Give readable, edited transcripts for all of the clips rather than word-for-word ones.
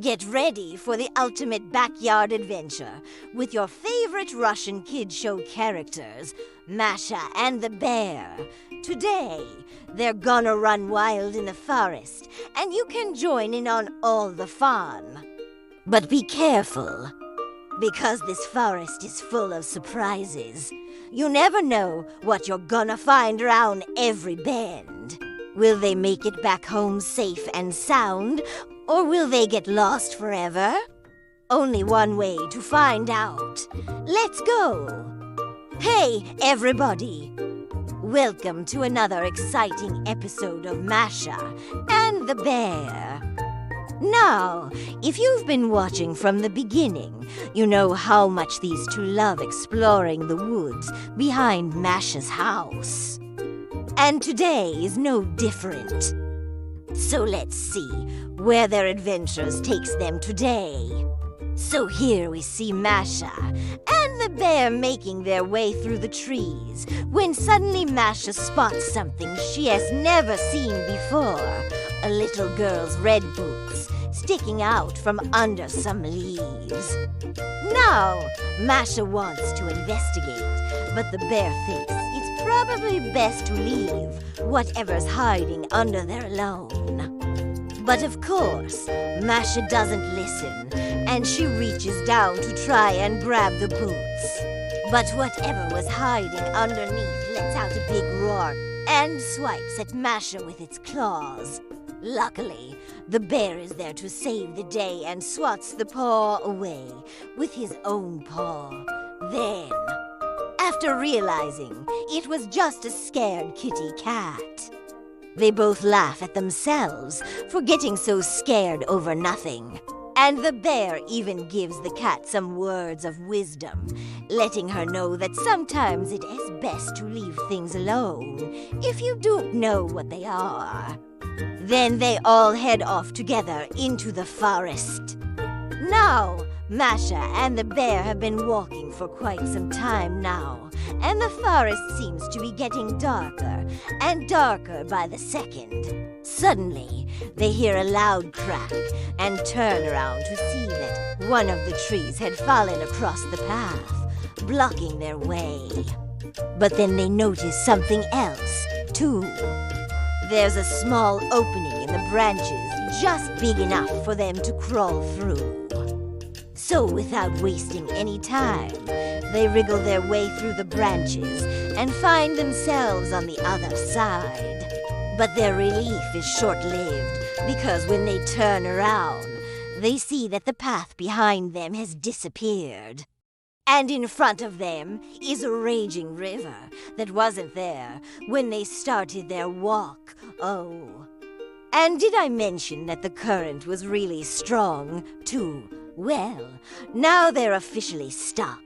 Get ready for the ultimate backyard adventure with your favorite Russian kid show characters, Masha and the bear. Today, they're gonna run wild in the forest, and you can join in on all the fun. But be careful, because this forest is full of surprises. You never know what you're gonna find around every bend. Will they make it back home safe and sound, or will they get lost forever? Only one way to find out. Let's go! Hey, everybody! Welcome to another exciting episode of Masha and the Bear. Now, if you've been watching from the beginning, you know how much these two love exploring the woods behind Masha's house. And today is no different. So let's see where their adventures takes them today. So here we see Masha and the bear making their way through the trees when suddenly Masha spots something she has never seen before. A little girl's red boots sticking out from under some leaves. Now, Masha wants to investigate, but the bear thinks it's probably best to leave whatever's hiding under there alone. But of course, Masha doesn't listen, and she reaches down to try and grab the boots. But whatever was hiding underneath lets out a big roar and swipes at Masha with its claws. Luckily, the bear is there to save the day and swats the paw away with his own paw. Then, after realizing it was just a scared kitty cat, they both laugh at themselves for getting so scared over nothing. And the bear even gives the cat some words of wisdom, letting her know that sometimes it is best to leave things alone if you don't know what they are. Then they all head off together into the forest. Now, Masha and the bear have been walking for quite some time now, and the forest seems to be getting darker and darker by the second. Suddenly, they hear a loud crack and turn around to see that one of the trees had fallen across the path, blocking their way. But then they notice something else, too. There's a small opening in the branches just big enough for them to crawl through. So without wasting any time, they wriggle their way through the branches and find themselves on the other side. But their relief is short-lived because when they turn around, they see that the path behind them has disappeared. And in front of them is a raging river that wasn't there when they started their walk. Oh. And did I mention that the current was really strong, too? Well, now they're officially stuck.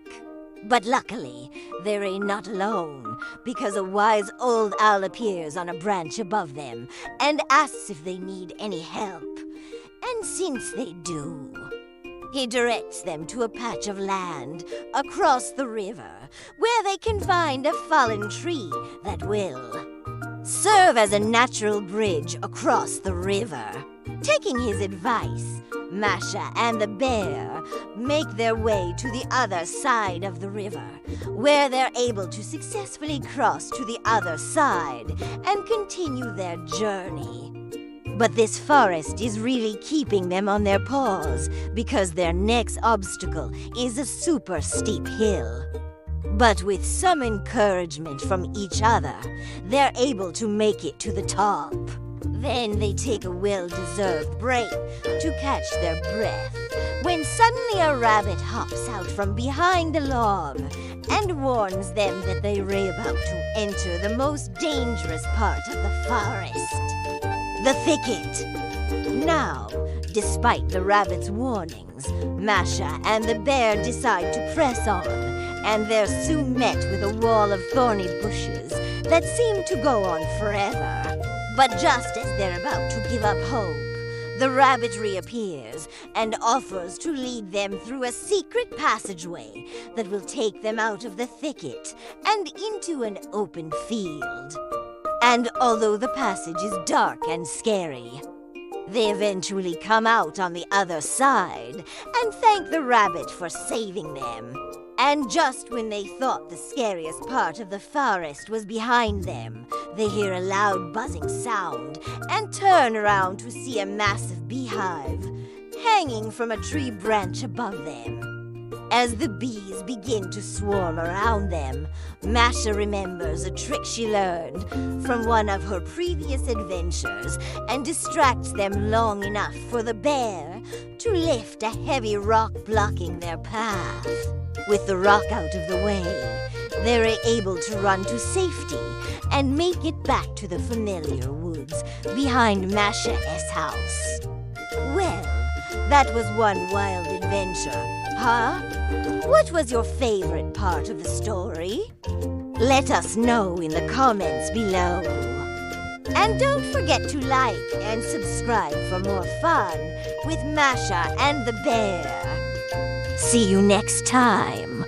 But luckily, they're not alone, because a wise old owl appears on a branch above them and asks if they need any help. And since they do, he directs them to a patch of land across the river where they can find a fallen tree that will serve as a natural bridge across the river. Taking his advice, Masha and the bear make their way to the other side of the river, where they're able to successfully cross to the other side and continue their journey. But this forest is really keeping them on their paws because their next obstacle is a super steep hill. But with some encouragement from each other, they're able to make it to the top. Then they take a well-deserved break to catch their breath, when suddenly a rabbit hops out from behind a log and warns them that they're about to enter the most dangerous part of the forest, the thicket. Now, despite the rabbit's warnings, Masha and the bear decide to press on, and they're soon met with a wall of thorny bushes that seem to go on forever. But just as they're about to give up hope, the rabbit reappears and offers to lead them through a secret passageway that will take them out of the thicket and into an open field. And although the passage is dark and scary, They eventually come out on the other side and thank the rabbit for saving them. And just when they thought the scariest part of the forest was behind them, they hear a loud buzzing sound and turn around to see a massive beehive hanging from a tree branch above them. As the bees begin to swarm around them, Masha remembers a trick she learned from one of her previous adventures and distracts them long enough for the bear to lift a heavy rock blocking their path. With the rock out of the way, they're able to run to safety and make it back to the familiar woods behind Masha's house. Well, that was one wild adventure, huh? What was your favorite part of the story? Let us know in the comments below. And don't forget to like and subscribe for more fun with Masha and the bear. See you next time.